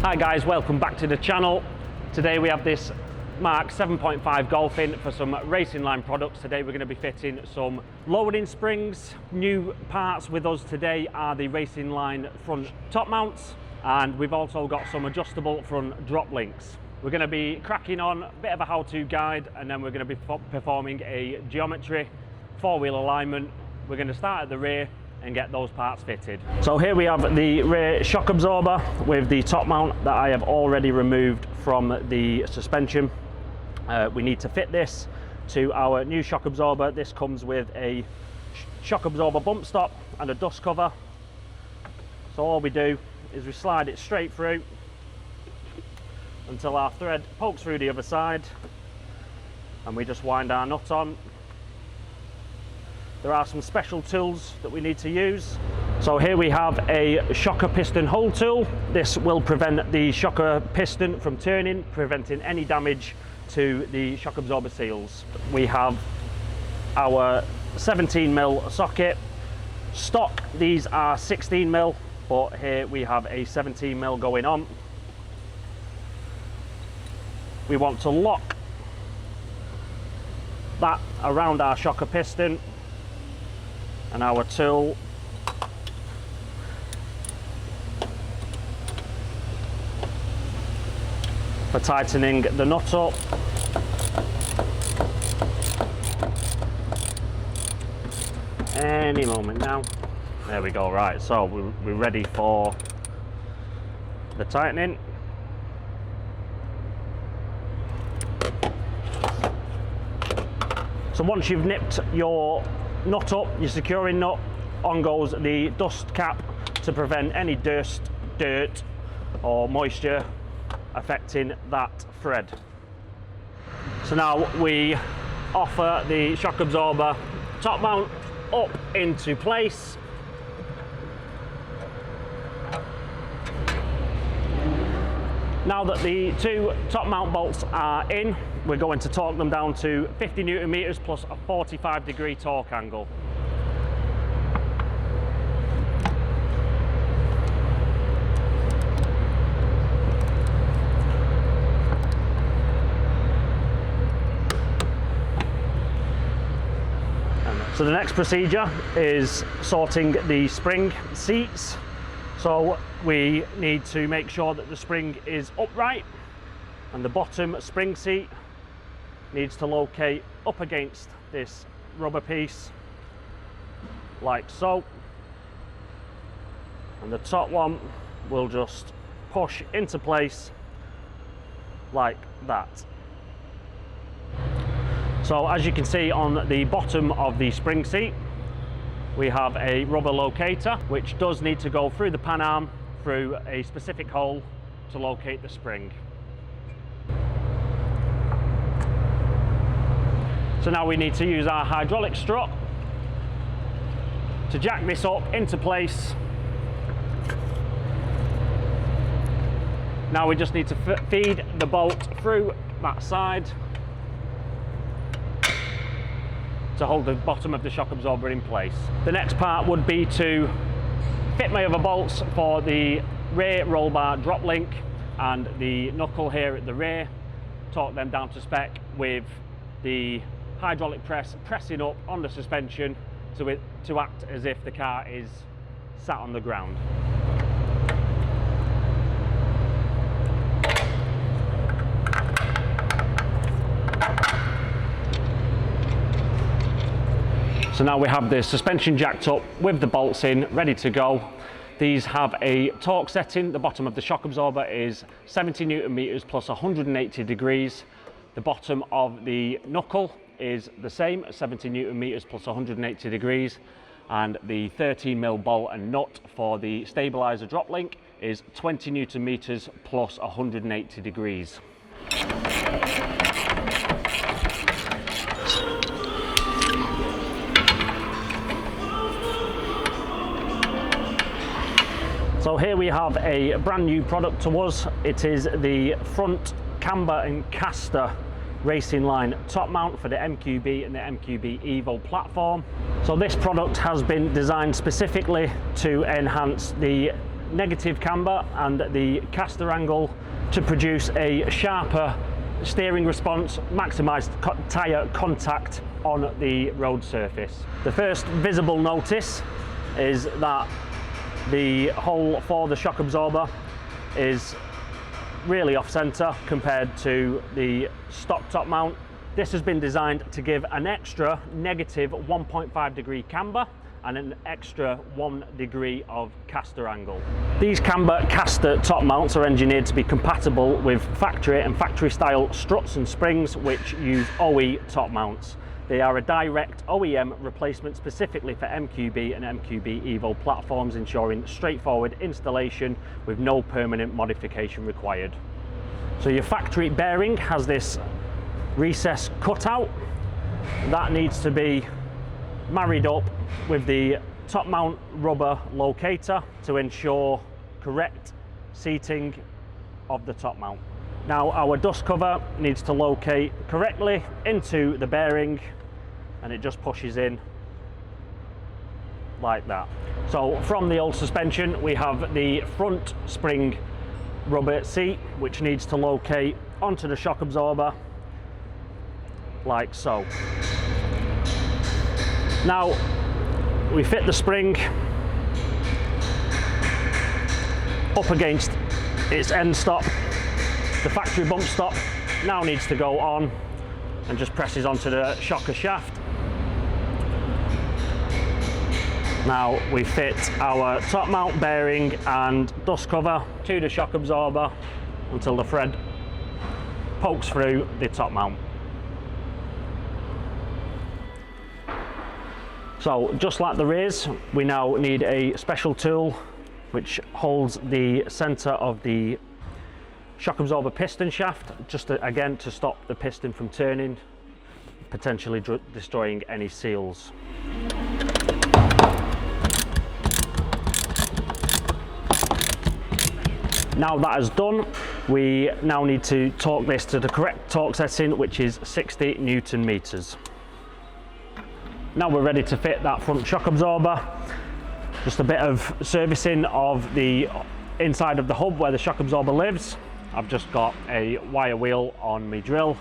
Hi guys, welcome back to the channel. Today we have this Mk7.5 Golf in for some RacingLine products. Today we're going to be fitting some lowering springs. New parts with us today are the RacingLine front top mounts, and we've also got some adjustable front drop links. We're going to be cracking on a bit of a how-to guide, and then we're going to be performing a geometry, four-wheel alignment. We're going to start at the rear and get those parts fitted. So here we have the rear shock absorber with the top mount that I have already removed from the suspension. We need to fit this to our new shock absorber. This comes with a shock absorber bump stop and a dust cover. So all we do is we slide it straight through until our thread pokes through the other side, and we just wind our nut on. There are some special tools that we need to use. So here we have a shocker piston hole tool. This will prevent the shocker piston from turning, preventing any damage to the shock absorber seals. We have our 17mm socket. Stock, these are 16mm, but here we have a 17mm going on. We want to lock that around our shocker piston, and our tool for tightening the nut up. Any moment now. There we go. Right, so we're ready for the tightening. So once you've nipped your nut up, your securing nut, on goes the dust cap to prevent any dust, dirt or moisture affecting that thread. So now we offer the shock absorber top mount up into place. Now that the two top mount bolts are in, we're going to torque them down to 50 Newton meters plus a 45-degree torque angle. So the next procedure is sorting the spring seats. So we need to make sure that the spring is upright, and the bottom spring seat needs to locate up against this rubber piece like so, and the top one will just push into place like that. So as you can see on the bottom of the spring seat, we have a rubber locator which does need to go through the pan arm through a specific hole to locate the spring. So now we need to use our hydraulic strut to jack this up into place. Now we just need to feed the bolt through that side to hold the bottom of the shock absorber in place. The next part would be to fit my other bolts for the rear roll bar drop link and the knuckle here at the rear, torque them down to spec with the hydraulic press pressing up on the suspension to act as if the car is sat on the ground. So now we have the suspension jacked up with the bolts in, ready to go. These have a torque setting. The bottom of the shock absorber is 70 Newton meters plus 180 degrees. The bottom of the knuckle is the same, 70 Newton meters plus 180 degrees. And the 13mm bolt and nut for the stabilizer drop link is 20 Newton meters plus 180 degrees. So here we have a brand new product to us. It is the front camber and caster RacingLine top mount for the MQB and the MQB Evo platform. So this product has been designed specifically to enhance the negative camber and the caster angle to produce a sharper steering response, maximised tyre contact on the road surface. The first visible notice is that the hole for the shock absorber is really off centre compared to the stock top mount. This has been designed to give an extra negative 1.5 degree camber and an extra 1 degree of caster angle. These camber caster top mounts are engineered to be compatible with factory and factory style struts and springs which use OE top mounts. They are a direct OEM replacement specifically for MQB and MQB Evo platforms, ensuring straightforward installation with no permanent modification required. So your factory bearing has this recess cutout that needs to be married up with the top mount rubber locator to ensure correct seating of the top mount. Now our dust cover needs to locate correctly into the bearing, and it just pushes in like that. So from the old suspension we have the front spring rubber seat which needs to locate onto the shock absorber like so. Now we fit the spring up against its end stop. The factory bump stop now needs to go on and just presses onto the shocker shaft. Now we fit our top mount bearing and dust cover to the shock absorber until the thread pokes through the top mount. So just like the rears, we now need a special tool which holds the centre of the shock absorber piston shaft, just to, again to stop the piston from turning, potentially destroying any seals. Now that is done, we now need to torque this to the correct torque setting, which is 60 Newton meters. Now we're ready to fit that front shock absorber. Just a bit of servicing of the inside of the hub where the shock absorber lives. I've just got a wire wheel on my drill.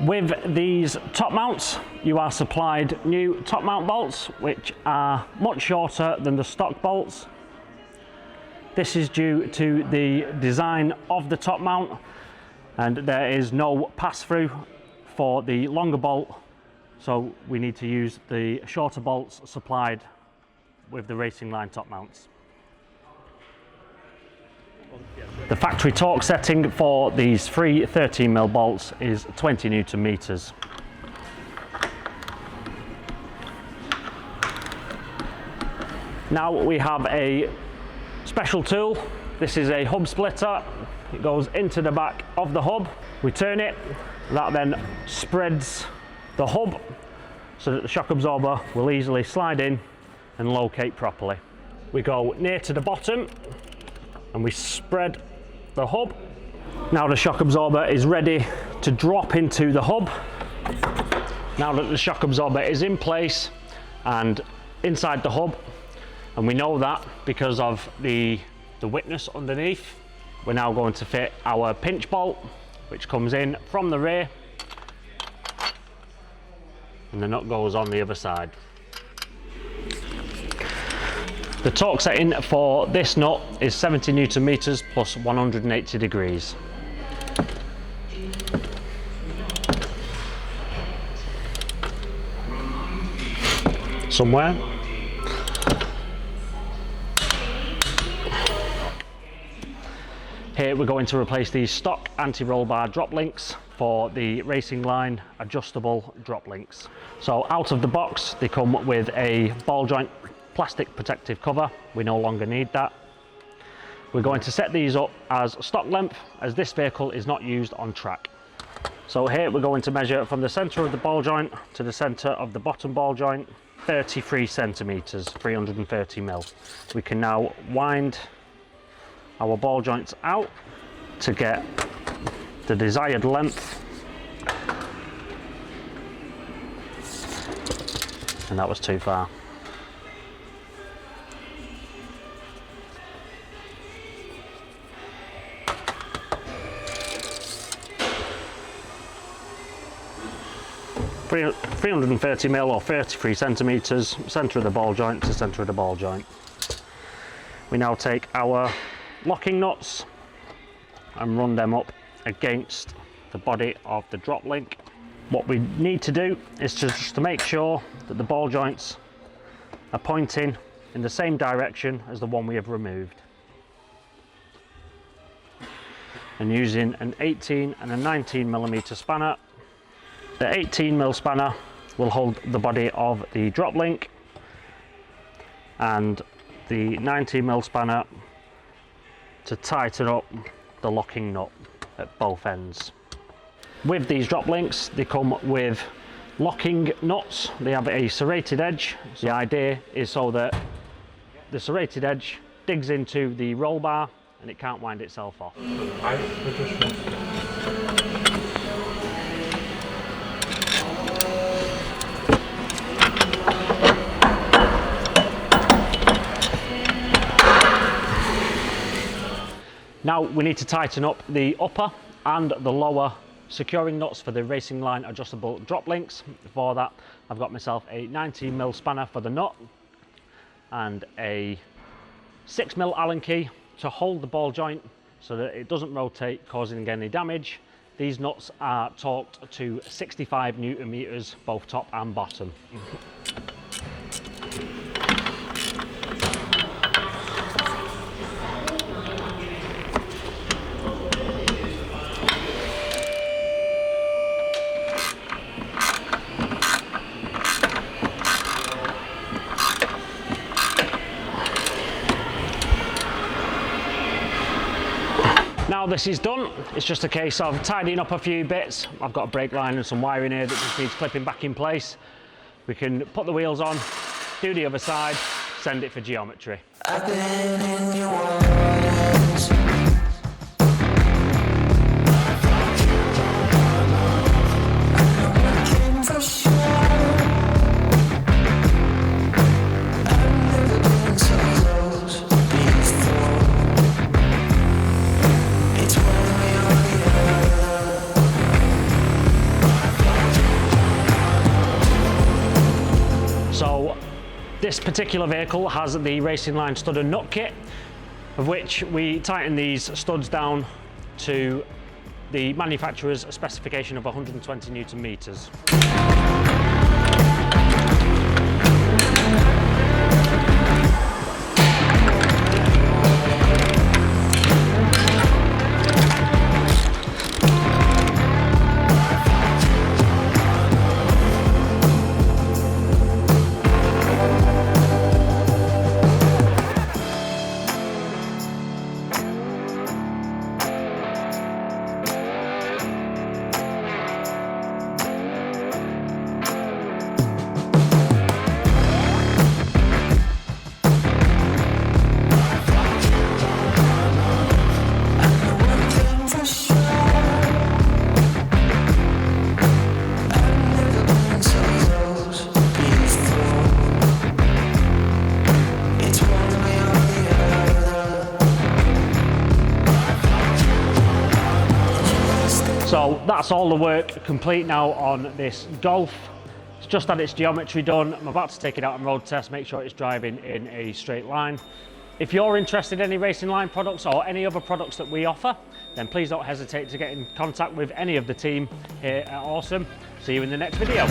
With these top mounts, you are supplied new top mount bolts, which are much shorter than the stock bolts. This is due to the design of the top mount, and there is no pass-through for the longer bolt, so we need to use the shorter bolts supplied with the RacingLine top mounts. The factory torque setting for these three 13mm bolts is 20 Newton meters. Now we have a special tool. This is a hub splitter. It goes into the back of the hub. We turn it, that then spreads the hub so that the shock absorber will easily slide in and locate properly. We go near to the bottom and we spread the hub. Now the shock absorber is ready to drop into the hub. Now that the shock absorber is in place and inside the hub, and we know that because of the witness underneath, we're now going to fit our pinch bolt, which comes in from the rear, and the nut goes on the other side. The torque setting for this nut is 70 Newton meters plus 180 degrees. Somewhere. Here we're going to replace these stock anti-roll bar drop links for the RacingLine adjustable drop links. So out of the box they come with a ball joint plastic protective cover. We no longer need that. We're going to set these up as stock length, as this vehicle is not used on track. So here we're going to measure from the centre of the ball joint to the centre of the bottom ball joint, 33 centimetres, 330 mil. We can now wind our ball joints out to get the desired length. And that was too far. Three 330mm or 33 centimeters, center of the ball joint to center of the ball joint. We now take our locking nuts and run them up against the body of the drop link. What we need to do is just to make sure that the ball joints are pointing in the same direction as the one we have removed. And using an 18 and a 19mm spanner, the 18mm spanner will hold the body of the drop link, and the 19mm spanner to tighten up the locking nut at both ends. With these drop links, they come with locking nuts. They have a serrated edge. So the idea is so that the serrated edge digs into the roll bar and it can't wind itself off. Now we need to tighten up the upper and the lower securing nuts for the RacingLine adjustable drop links. For that, I've got myself a 19mm spanner for the nut and a 6mm Allen key to hold the ball joint so that it doesn't rotate, causing any damage. These nuts are torqued to 65 Newton meters, both top and bottom. Now this is done, it's just a case of tidying up a few bits. I've got a brake line and some wiring here that just needs clipping back in place. We can put the wheels on, do the other side, send it for geometry. I've been in your words. So this particular vehicle has the RacingLine stud and nut kit, of which we tighten these studs down to the manufacturer's specification of 120 Newton meters. So that's all the work complete now on this Golf. It's just had its geometry done. I'm about to take it out on road test, make sure it's driving in a straight line. If you're interested in any RacingLine products or any other products that we offer, then please don't hesitate to get in contact with any of the team here at Awesome. See you in the next video.